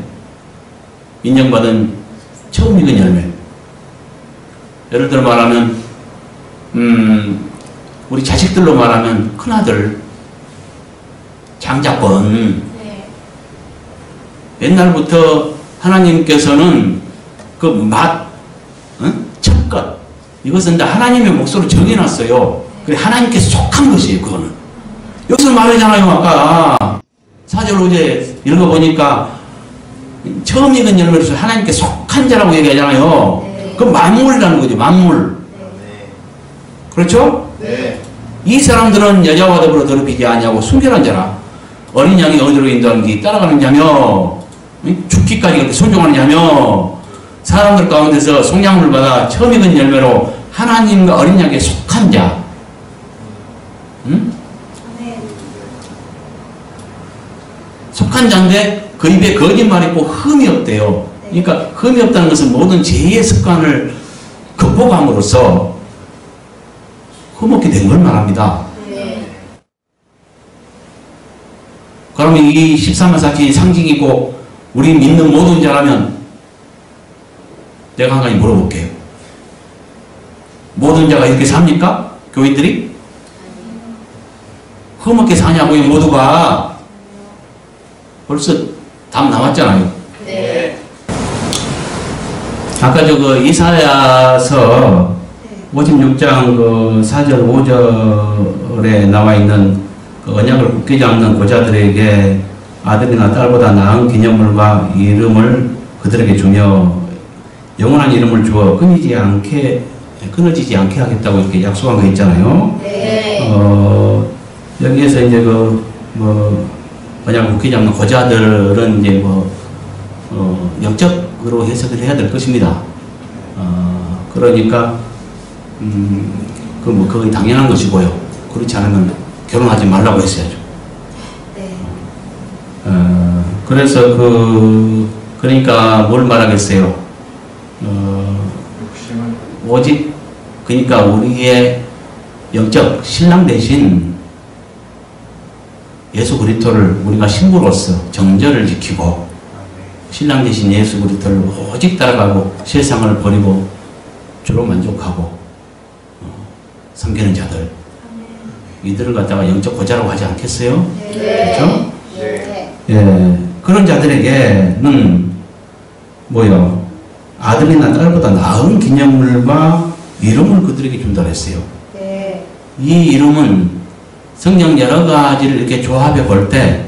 Speaker 1: 인정받은 처음 익은 열매. 예를 들어 말하면 우리 자식들로 말하면 큰아들 장자권.
Speaker 3: 네.
Speaker 1: 옛날부터 하나님께서는 첫것 이것은 다 하나님의 몫으로 정해놨어요. 그래 하나님께 속한 것이에요. 그거는 여기서 말하잖아요. 아까 4절 어제 읽어보니까 처음 익은 열매로서 하나님께 속한 자라고 얘기하잖아요.
Speaker 3: 네.
Speaker 1: 그 만물이라는 거죠. 만물.
Speaker 3: 네.
Speaker 1: 그렇죠?
Speaker 3: 네.
Speaker 1: 이 사람들은 여자와 더불어 더럽히지 아니하고 순결한 자라. 어린 양이 어디로 인도하는 게 따라가는 자며 죽기까지 그렇게 순종하는 자며 사람들 가운데서 속량을 받아 처음 익은 열매로 하나님과 어린 양에 속한 자. 응?
Speaker 3: 네.
Speaker 1: 속한 자인데 그 입에 거짓말이 있고 흠이 없대요. 그러니까 흠이 없다는 것은 모든 죄의 습관을 극복함으로써 흠없게 된 걸 말합니다.
Speaker 3: 네.
Speaker 1: 그러면 이 13만 4천이 상징이고 우리 믿는 모든 자라면 내가 한 가지 물어볼게요. 모든 자가 이렇게 삽니까? 교인들이? 흠없게 사냐고요. 모두가. 벌써 답 나왔잖아요.
Speaker 3: 네.
Speaker 1: 아까 이사야서 56장 4절 5절에 나와 있는 언약을 굳게 잡는 고자들에게 아들이나 딸보다 나은 기념물과 이름을 그들에게 주며 영원한 이름을 주어 끊어지지 않게 하겠다고 이렇게 약속한 거 있잖아요.
Speaker 3: 네.
Speaker 1: 여기에서 이제 언약을 굳게 잡는 고자들은 이제 영적으로 해석을 해야 될 것입니다. 그러니까 그건 당연한 것이고요. 그렇지 않으면 결혼하지 말라고 했어야죠.
Speaker 3: 네.
Speaker 1: 그래서 그러니까 뭘 말하겠어요? 오직 그러니까 우리의 영적 신랑 대신 예수 그리스도를 우리가 신부로서 정절을 지키고 신랑 대신 예수 그리스도를 오직 따라가고 세상을 버리고 주로 만족하고 섬기는 자들, 이들을 갖다가 영적 고자라고 하지 않겠어요?
Speaker 3: 네.
Speaker 1: 그렇죠?
Speaker 3: 네.
Speaker 1: 예, 그런 자들에게는 아들이나 딸보다 나은 기념물과 이름을 그들에게 준다 했어요.
Speaker 3: 네.
Speaker 1: 이 이름은 성경 여러 가지를 이렇게 조합해 볼 때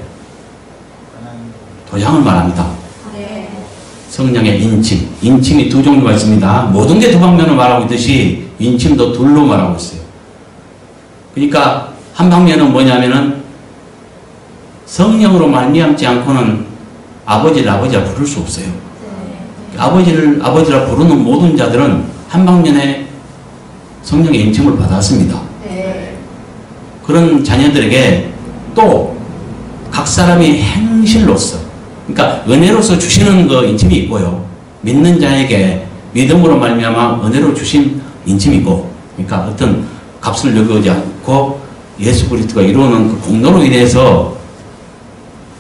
Speaker 1: 도장을 말합니다.
Speaker 3: 네.
Speaker 1: 성령의 인침이 두 종류가 있습니다. 모든 게 두 방면을 말하고 있듯이 인침도 둘로 말하고 있어요. 그러니까 한 방면은 뭐냐면은 성령으로 말미암지 않고는 아버지라 부를 수 없어요.
Speaker 3: 네.
Speaker 1: 아버지라 부르는 모든 자들은 한 방면에 성령의 인침을 받았습니다.
Speaker 3: 네.
Speaker 1: 그런 자녀들에게 또 각 사람이 행실로서, 그러니까 은혜로서 주시는 그 인침이 있고요. 믿는 자에게 믿음으로 말미암아 은혜로 주신 인침이 있고, 그러니까 어떤 값을 요구하지 않고 예수 그리스도가 이루는 그 공로로 인해서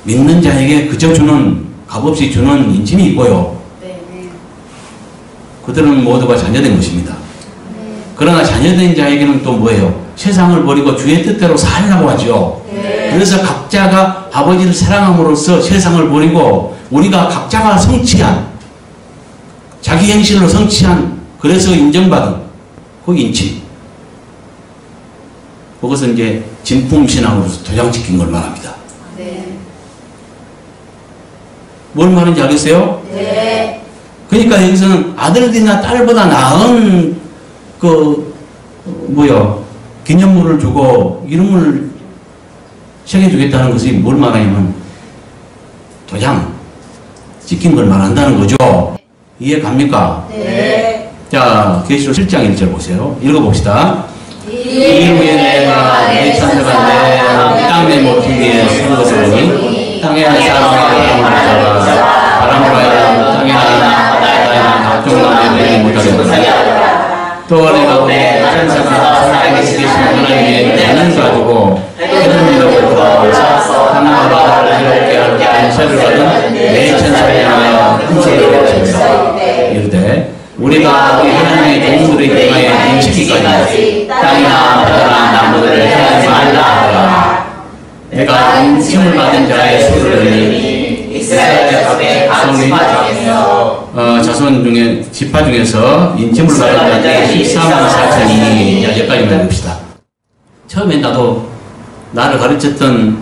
Speaker 1: 믿는 자에게 그저 주는, 값없이 주는 인침이 있고요.
Speaker 3: 네.
Speaker 1: 그들은 모두가 자녀된 것입니다.
Speaker 3: 네.
Speaker 1: 그러나 자녀된 자에게는 또 뭐예요? 세상을 버리고 주의 뜻대로 살라고 하죠.
Speaker 3: 네.
Speaker 1: 그래서 각자가 아버지를 사랑함으로써 세상을 버리고 우리가 각자가 성취한, 자기 행실로 성취한, 그래서 인정받은 그 인치, 그것은 이제 진품신앙으로서 도장시킨 걸 말합니다.
Speaker 3: 네.
Speaker 1: 뭘 말하는지 알겠어요?
Speaker 3: 네.
Speaker 1: 그러니까 여기서는 아들이나 딸보다 나은 기념물을 주고 이름을 새겨주겠다는 것이 뭘 말하냐면 도장 찍힌 걸 말한다는 거죠. 이해 갑니까?
Speaker 3: 네.
Speaker 1: 자, 계시록 7장 1절 보세요. 읽어봅시다.
Speaker 2: 이후에 내가 내 천사가 내
Speaker 1: 땅의 모퉁 위에 쓰는 것을 보니 땅에 사람과 바람을 잡아 바람으로 하여 땅에 나나 바다에 나나 각종 나무에 못하게 하더라. 또 내가 내 천사가 살아계신 하나님의 대는 가지고 해는 위로부터 하나님과 바다를 새롭게 하게 한 세를 받은 내 천사에 향하여 큰 소리로 외쳤다. 이르되 우리가 우리 하나님의 종들의 행하에 인치기까지 땅이나 바다나 나무들을 향하지 말라 하라. 내가 인침을 받은 자의 수를 들으니 이스라엘 자손의 각 지파 중에서 자손 중에 지파 중에서 인침을 받은 자들이 14만 4천이니 여기까지만 봅시다. 처음에 나를 가르쳤던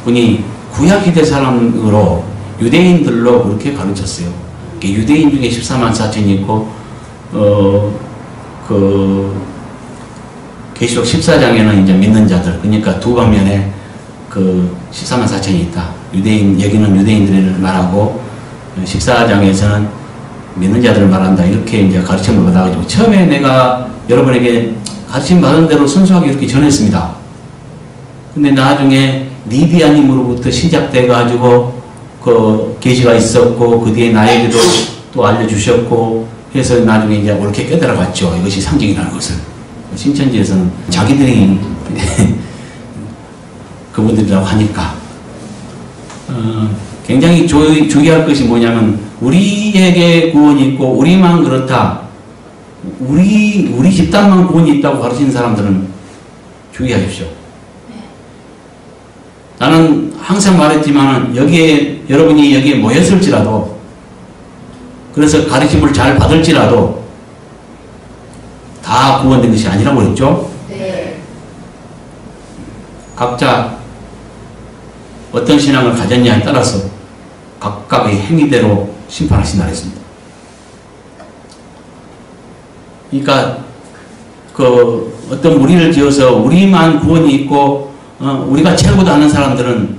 Speaker 1: 분이 구약시대 사람으로 유대인들로 그렇게 가르쳤어요. 유대인 중에 14만 4천이 있고 계시록 14장에는 이제 믿는 자들, 그러니까 두 방면에 14만 4천이 있다. 여기는 유대인들을 말하고 14장에서는 믿는 자들을 말한다. 이렇게 이제 가르침을 받아가지고 처음에 내가 여러분에게 가르침 받은 대로 순수하게 이렇게 전했습니다. 근데 나중에 리디아님으로부터 시작돼가지고 계시가 있었고 그 뒤에 나에게도 또 알려주셨고 해서 나중에 이제 옳게 깨달아갔죠. 이것이 상징이라는 것을. 신천지에서는 자기들이 그분들이라고 하니까 굉장히 주의할 것이 뭐냐면 우리에게 구원이 있고 우리만 그렇다. 우리 집단만 구원이 있다고 가르치는 사람들은 주의하십시오. 나는 항상 말했지만 여러분이 여기에 모였을지라도 그래서 가르침을 잘 받을지라도 다 구원된 것이 아니라고 했죠.
Speaker 3: 네.
Speaker 1: 각자 어떤 신앙을 가졌냐에 따라서 각각의 행위대로 심판하신다 했습니다. 그러니까 어떤 무리를 지어서 우리만 구원이 있고 우리가 최고다 하는 사람들은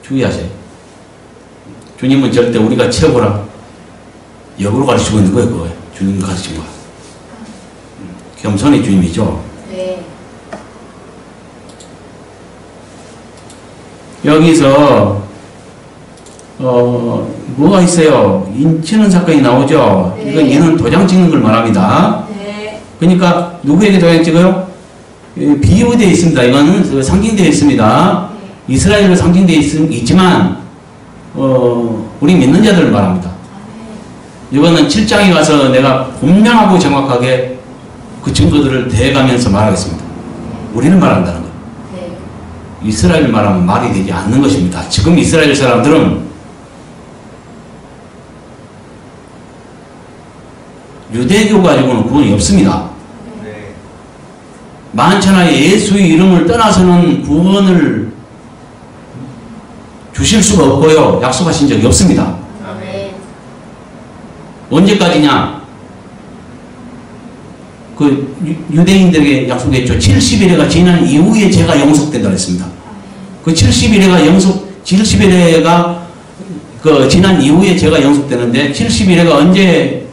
Speaker 1: 주의하세요. 주님은 절대 우리가 최고라 역으로 가르치고 있는 거예요. 그거예요. 주님 가르친 거. 겸손의 주님이죠.
Speaker 3: 네.
Speaker 1: 여기서 뭐가 있어요? 인치는 사건이 나오죠.
Speaker 3: 네.
Speaker 1: 이건 얘는 도장 찍는 걸 말합니다.
Speaker 3: 네.
Speaker 1: 그러니까 누구에게 도장 찍어요? 비유되어 있습니다. 이거는 상징되어 있습니다.
Speaker 3: 네.
Speaker 1: 이스라엘로 상징되어 있지만 우리 믿는 자들을 말합니다. 이거는 7장에 가서 내가 분명하고 정확하게 그 증거들을 대가면서 말하겠습니다. 우리는 말한다는 거예요.
Speaker 3: 네.
Speaker 1: 이스라엘 말하면 말이 되지 않는 것입니다. 지금 이스라엘 사람들은 유대교 가지고는 구원이 없습니다.
Speaker 2: 네.
Speaker 1: 만천하에 예수의 이름을 떠나서는 구원을 주실 수가 없고요. 약속하신 적이 없습니다.
Speaker 3: 아멘.
Speaker 1: 언제까지냐? 유대인들에게 약속했죠. 70일회가 지난 이후에 제가 영속된다고 했습니다. 그 70일회가 지난 이후에 제가 영속되는데 70일회가 언제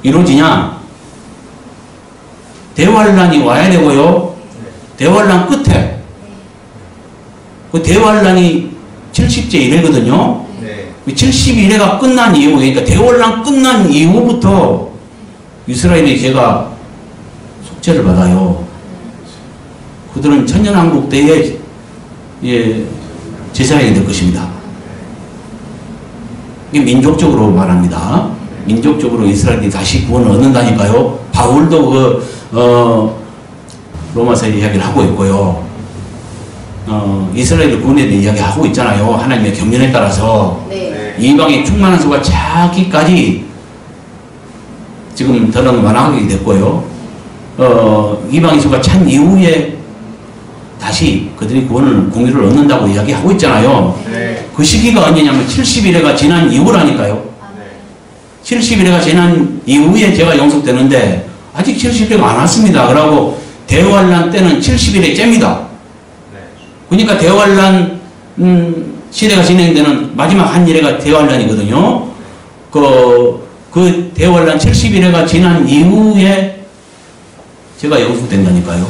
Speaker 1: 이루어지냐? 대환란이 와야 되고요. 대환란 끝에 그 대환란이 70제 1회거든요.
Speaker 2: 네.
Speaker 1: 71회가 끝난 이후, 그러니까 대환란 끝난 이후부터 이스라엘이 제가 속죄를 받아요. 그들은 천년왕국 때에 제사장이 될 것입니다. 이게 민족적으로 말합니다. 민족적으로 이스라엘이 다시 구원을 얻는다니까요. 바울도 로마서에 이야기를 하고 있고요. 이스라엘을 구원에 대해 이야기하고 있잖아요. 하나님의 경륜에 따라서.
Speaker 3: 네.
Speaker 1: 이방의 충만한 수가 차기까지 지금 더는 완화하게 됐고요. 이방의 수가 찬 이후에 다시 그들이 구원을 공유를 얻는다고 이야기하고 있잖아요.
Speaker 2: 네.
Speaker 1: 그 시기가 언제냐면 70일회가 지난 이후라니까요. 70일회가 지난 이후에 제가 영속되는데 아직 70일회가 안 왔습니다. 그러고 대환란 때는 70일에 잽니다. 그러니까 대환란 시대가 진행되는 마지막 한 일회가 대환란이거든요. 그 대환란 70일회가 지난 이후에 제가 영속된다니까요.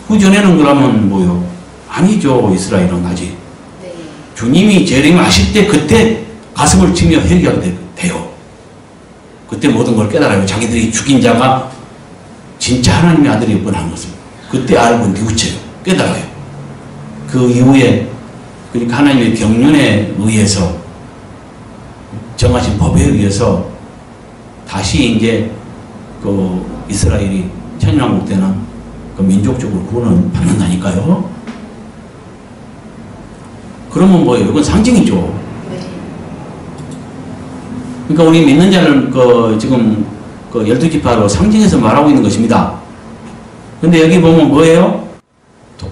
Speaker 1: 그 전에는 그러면 뭐요? 아니죠. 이스라엘은 아직. 주님이 재림하실 때 그때 가슴을 치며 회개하게 돼요. 그때 모든 걸 깨달아요. 자기들이 죽인 자가 진짜 하나님의 아들이었구나 하는 것을 그때 알고 뉘우쳐요. 깨달아요. 그 이후에 그러니까 하나님의 경륜에 의해서 정하신 법에 의해서 다시 이제 그 이스라엘이 천년왕국 때는 그 민족적으로 구원을 받는다니까요. 그러면 뭐예요? 이건 상징이죠. 그러니까 우리 믿는 자를 지금 12지파로 상징해서 말하고 있는 것입니다. 근데 여기 보면 뭐예요?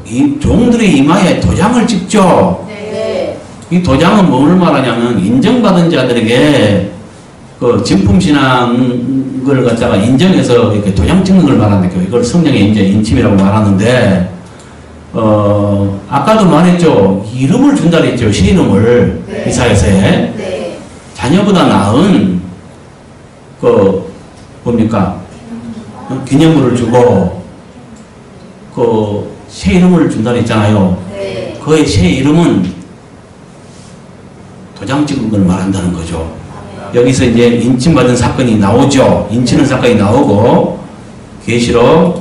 Speaker 1: 이 종들의 이마에 도장을 찍죠. 이 도장은 뭘 말하냐면 인정받은 자들에게 그 진품신앙을 갖다가 인정해서 이렇게 도장 찍는 걸 말하는데 이걸 성령의 이제 인침이라고 말하는데 아까도 말했죠. 이름을 준다 그랬죠. 새 이름을 이사야서에 자녀보다 나은 뭡니까 기념물을 주고 새 이름을 준다 그랬잖아요. 그의 새 이름은 도장 찍은 걸 말한다는 거죠. 여기서 이제 인침받은 사건이 나오죠. 인치는 사건이 나오고 계시록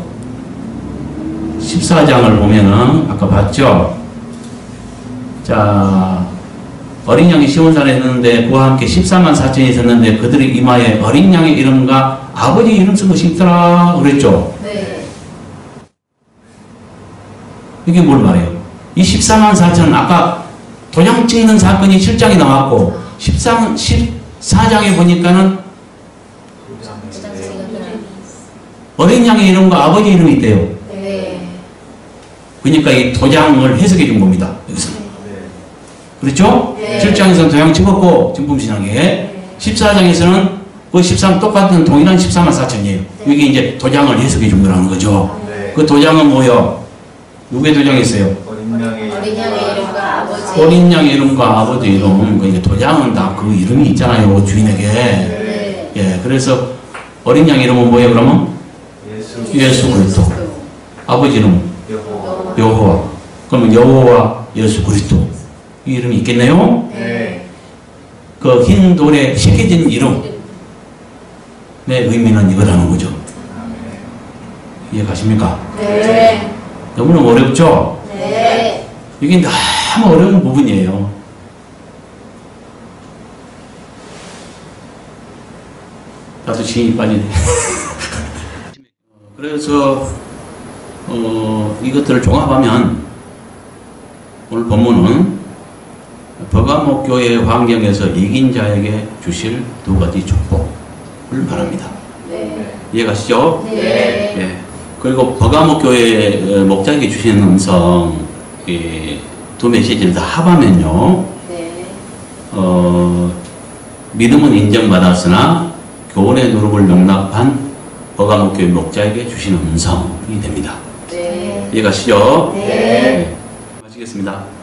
Speaker 1: 14장을 보면은 아까 봤죠. 자, 어린 양이 시온산에 있었는데 그와 함께 14만 4천이 있었는데 그들의 이마에 어린 양의 이름과 아버지 이름 쓴 것이 있더라 그랬죠. 이게 뭘 말해요? 이 14만 4천은 아까 도장 찍는 사건이 7장에 나왔고 14장에 보니까는 어린 양의 이름과 아버지 이름이 있대요. 그러니까 이 도장을 해석해 준 겁니다. 여기서. 그렇죠? 7장에서는 도장 찍었고 진품신앙에 14장에서는 그 13 똑같은 동일한 14만 4천이에요. 여기 이제 도장을 해석해 준 거라는 거죠. 그 도장은 뭐요? 누구의 도장이 있어요? 어린 양의 이름과 아버지 이름. 이제 도장은 다 그 이름이 있잖아요. 주인에게. 예, 그래서 어린 양의 이름은 뭐예요? 그러면 예수 그리스도. 아버지 이름은 여호와. 그러면 여호와 예수 그리스도 이 이름이 있겠네요. 그 흰 돌에 새겨진 이름의 의미는 이거라는 거죠. 이해가십니까? 너무너무 어렵죠? 이게 너무 어려운 부분이에요. 나도 진이 빠지네. 그래서 이것들을 종합하면 오늘 본문은 버가모 교회 환경에서 이긴 자에게 주실 두 가지 축복을 말합니다. 이해가시죠? 예. 그리고 버가모 교회 목자에게 주시는 음성 두 메시지를 다 합하면요. 믿음은 인정받았으나 교훈의 누룩을 용납한 버가모 교회 목자에게 주시는 음성이 됩니다. 이해가시죠? 네. 마치겠습니다.